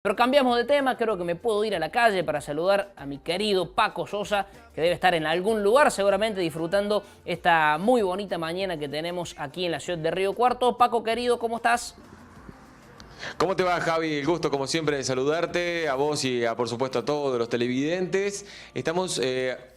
Pero cambiamos de tema, creo que me puedo ir a la calle para saludar a mi querido Paco Sosa, que debe estar en algún lugar seguramente disfrutando esta muy bonita mañana que tenemos aquí en la ciudad de Río Cuarto. Paco querido, ¿cómo estás? ¿Cómo te va, Javi? El gusto, como siempre, de saludarte, a vos y, por supuesto, a todos los televidentes. Estamos,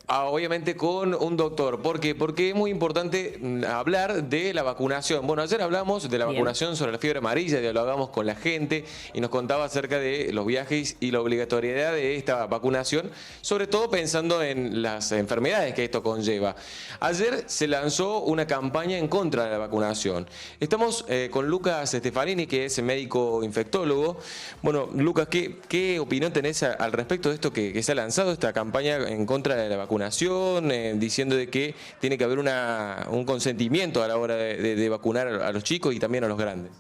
obviamente, con un doctor. ¿Por qué? Porque es muy importante hablar de la vacunación. Bueno, ayer hablamos de la Bien. vacunación sobre la fiebre amarilla, dialogamos con la gente y nos contaba acerca de los viajes y la obligatoriedad de esta vacunación, sobre todo pensando en las enfermedades que esto conlleva. Ayer se lanzó una campaña en contra de la vacunación. Estamos con Lucas Stefanini, que es médico infectólogo. Bueno, Lucas, ¿qué opinión tenés al respecto de esto que se ha lanzado, esta campaña en contra de la vacunación, diciendo de que tiene que haber un consentimiento a la hora de vacunar a los chicos y también a los grandes?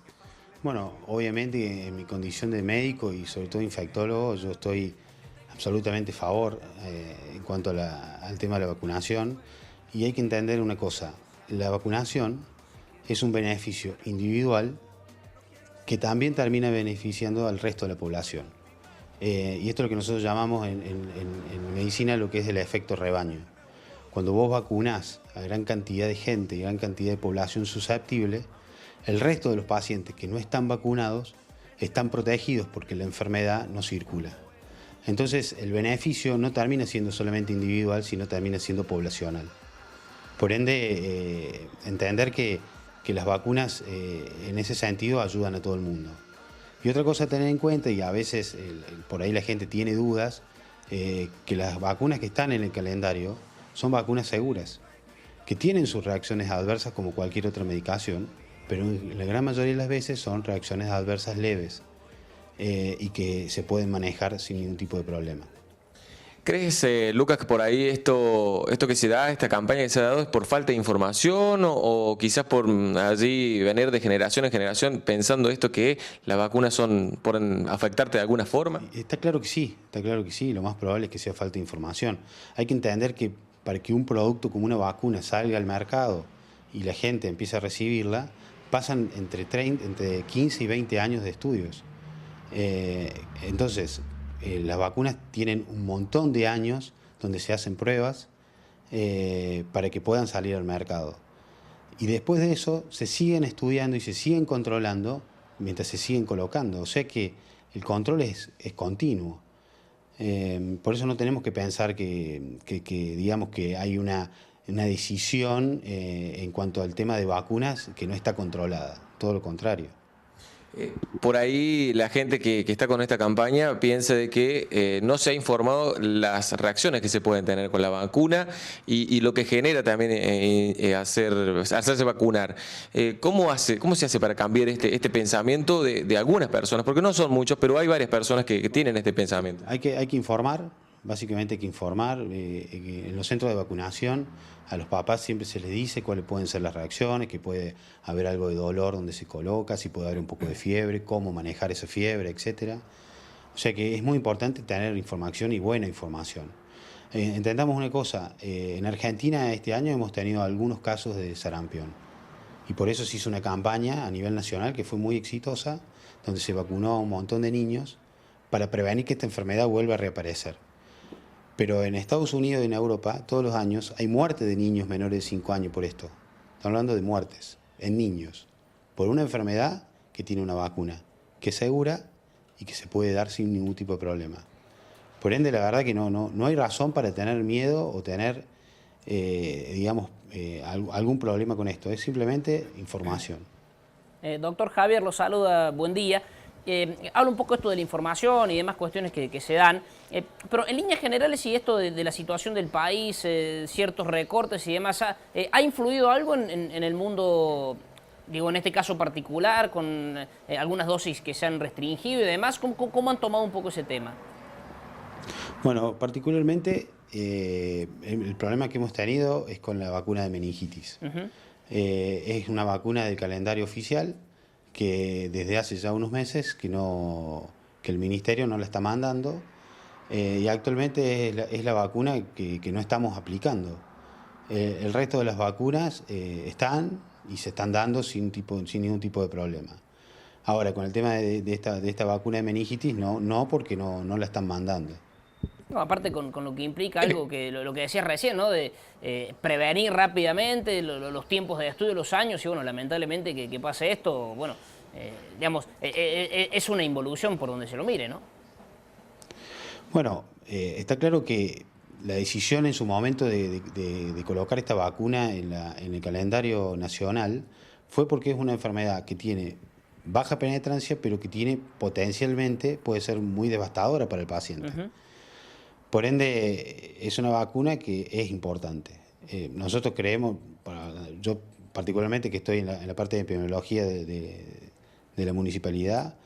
Bueno, obviamente en mi condición de médico y sobre todo infectólogo, yo estoy absolutamente a favor en cuanto a al tema de la vacunación. Y hay que entender una cosa, la vacunación es un beneficio individual que también termina beneficiando al resto de la población. Y esto es lo que nosotros llamamos en medicina lo que es el efecto rebaño. Cuando vos vacunás a gran cantidad de gente y gran cantidad de población susceptible, el resto de los pacientes que no están vacunados están protegidos porque la enfermedad no circula. Entonces el beneficio no termina siendo solamente individual, sino termina siendo poblacional. Por ende, entender que las vacunas en ese sentido ayudan a todo el mundo. Y otra cosa a tener en cuenta, y a veces por ahí la gente tiene dudas, que las vacunas que están en el calendario son vacunas seguras, que tienen sus reacciones adversas como cualquier otra medicación, pero en la gran mayoría de las veces son reacciones adversas leves y que se pueden manejar sin ningún tipo de problema. ¿Crees, Lucas, que por ahí esto que se da, esta campaña que se ha dado, es por falta de información o quizás por allí venir de generación en generación pensando esto que las vacunas pueden afectarte de alguna forma? Está claro que sí, lo más probable es que sea falta de información. Hay que entender que para que un producto como una vacuna salga al mercado y la gente empiece a recibirla, pasan entre 15 y 20 años de estudios. Entonces, las vacunas tienen un montón de años donde se hacen pruebas para que puedan salir al mercado. Y después de eso se siguen estudiando y se siguen controlando mientras se siguen colocando. O sea que el control es continuo. Por eso no tenemos que pensar digamos que hay una decisión en cuanto al tema de vacunas que no está controlada. Todo lo contrario. Por ahí la gente que está con esta campaña piensa de que no se ha informado las reacciones que se pueden tener con la vacuna y lo que genera también hacerse vacunar. ¿Cómo se hace para cambiar este pensamiento de algunas personas? Porque no son muchos, pero hay varias personas que tienen este pensamiento. Hay que informar, básicamente hay que informar. En los centros de vacunación a los papás siempre se les dice cuáles pueden ser las reacciones, que puede haber algo de dolor donde se coloca, si puede haber un poco de fiebre, cómo manejar esa fiebre, etc. O sea que es muy importante tener información y buena información. Entendamos una cosa, en Argentina este año hemos tenido algunos casos de sarampión y por eso se hizo una campaña a nivel nacional que fue muy exitosa, donde se vacunó a un montón de niños para prevenir que esta enfermedad vuelva a reaparecer. Pero en Estados Unidos y en Europa, todos los años, hay muerte de niños menores de 5 años por esto. Estamos hablando de muertes en niños, por una enfermedad que tiene una vacuna, que es segura y que se puede dar sin ningún tipo de problema. Por ende, la verdad que no hay razón para tener miedo o tener, digamos, algún problema con esto. Es simplemente información. Doctor Javier, lo saluda, buen día. Habla un poco esto de la información y demás cuestiones que se dan, pero en líneas generales y esto de la situación del país, ciertos recortes y demás, ¿ha influido algo en el mundo, digo, en este caso particular, con algunas dosis que se han restringido y demás? ¿Cómo han tomado un poco ese tema? Bueno, particularmente el problema que hemos tenido es con la vacuna de meningitis. Es una vacuna del calendario oficial que desde hace ya unos meses que el ministerio no la está mandando y actualmente es la vacuna que no estamos aplicando. El resto de las vacunas están y se están dando sin ningún tipo de problema. Ahora, con el tema de esta vacuna de meningitis, no porque no la están mandando. No, aparte con lo que implica algo que lo que decías recién, ¿no? De prevenir rápidamente los tiempos de estudio, los años, y bueno, lamentablemente que pase esto, bueno, digamos, es una involución por donde se lo mire, ¿no? Bueno, está claro que la decisión en su momento de colocar esta vacuna en el calendario nacional fue porque es una enfermedad que tiene baja penetrancia, pero que tiene potencialmente, puede ser muy devastadora para el paciente. Por ende, es una vacuna que es importante. Nosotros creemos, yo particularmente que estoy en la parte de epidemiología de la municipalidad,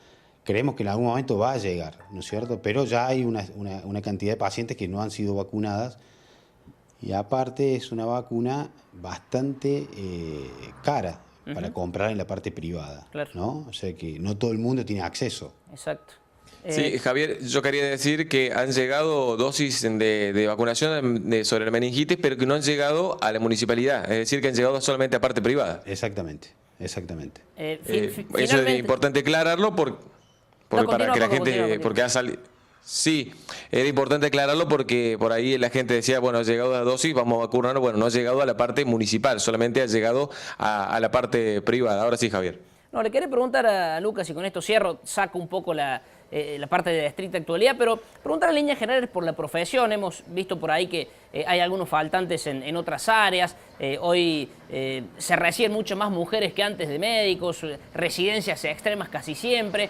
creemos que en algún momento va a llegar, ¿no es cierto? Pero ya hay una cantidad de pacientes que no han sido vacunadas y aparte es una vacuna bastante cara para comprar en la parte privada, claro, ¿no? O sea que no todo el mundo tiene acceso. Exacto. Sí, Javier, yo quería decir que han llegado dosis de vacunación sobre la meningitis, pero que no han llegado a la municipalidad, es decir, que han llegado solamente a parte privada. Exactamente. Eso es importante aclararlo para que la gente, porque ha salido. Sí, era importante aclararlo porque por ahí la gente decía, bueno, ha llegado la dosis, vamos a vacunarnos. Bueno, no ha llegado a la parte municipal, solamente ha llegado a la parte privada. Ahora sí, Javier. No, le quería preguntar a Lucas, y con esto cierro, saco un poco la parte de la estricta actualidad, pero preguntar en líneas generales por la profesión. Hemos visto por ahí que hay algunos faltantes en otras áreas. Hoy se reciben mucho más mujeres que antes de médicos, residencias extremas casi siempre.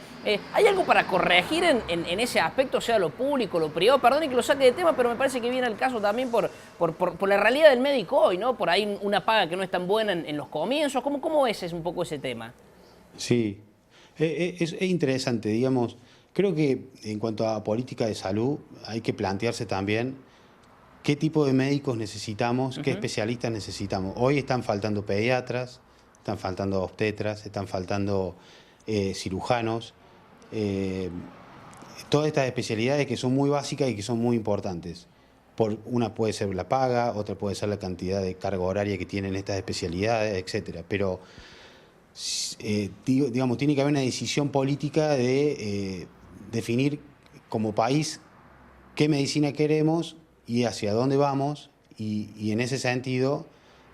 ¿Hay algo para corregir en ese aspecto, sea lo público, lo privado? Perdón que lo saque de tema, pero me parece que viene al caso también por la realidad del médico hoy, ¿no? Por ahí una paga que no es tan buena en los comienzos. ¿Cómo es un poco ese tema? Sí, es interesante, digamos. Creo que en cuanto a política de salud hay que plantearse también qué tipo de médicos necesitamos, qué especialistas necesitamos. Hoy están faltando pediatras, están faltando obstetras, están faltando cirujanos, todas estas especialidades que son muy básicas y que son muy importantes. Una puede ser la paga, otra puede ser la cantidad de carga horaria que tienen estas especialidades, etcétera. Pero digamos, tiene que haber una decisión política de definir como país qué medicina queremos y hacia dónde vamos, y en ese sentido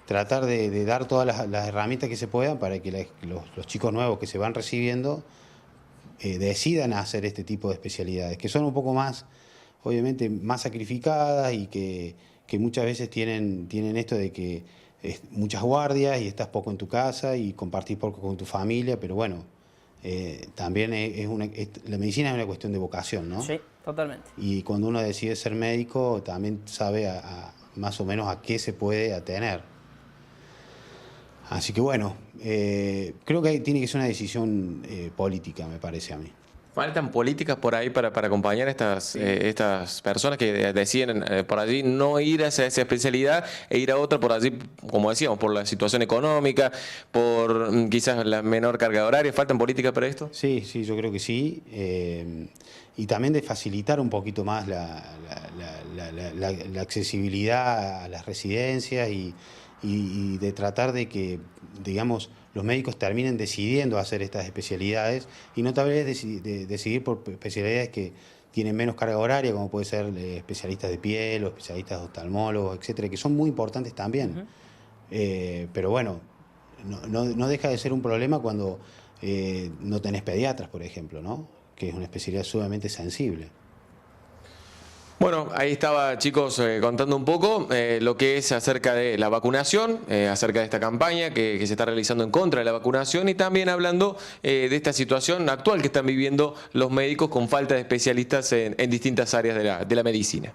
tratar de dar todas las herramientas que se puedan para que los chicos nuevos que se van recibiendo decidan hacer este tipo de especialidades, que son un poco más, obviamente, más sacrificadas y que muchas veces tienen esto de que muchas guardias y estás poco en tu casa y compartís poco con tu familia, pero bueno, también la medicina es una cuestión de vocación, ¿no? Sí, totalmente. Y cuando uno decide ser médico también sabe más o menos a qué se puede atener. Así que bueno, creo que tiene que ser una decisión política, me parece a mí. ¿Faltan políticas por ahí para acompañar a estas personas que deciden por allí no ir hacia esa especialidad e ir a otra por allí, como decíamos, por la situación económica, por quizás la menor carga horaria? ¿Faltan políticas para esto? Sí, yo creo que sí. Y también de facilitar un poquito más la accesibilidad a las residencias y de tratar de que, digamos, los médicos terminen decidiendo hacer estas especialidades y no tal vez decidir por especialidades que tienen menos carga horaria, como puede ser especialistas de piel o especialistas de oftalmólogos, etcétera, que son muy importantes también. Pero bueno, no deja de ser un problema cuando no tenés pediatras, por ejemplo, ¿no? Que es una especialidad sumamente sensible. Bueno, ahí estaba, chicos, contando un poco lo que es acerca de la vacunación, acerca de esta campaña que se está realizando en contra de la vacunación, y también hablando de esta situación actual que están viviendo los médicos con falta de especialistas en distintas áreas de la medicina.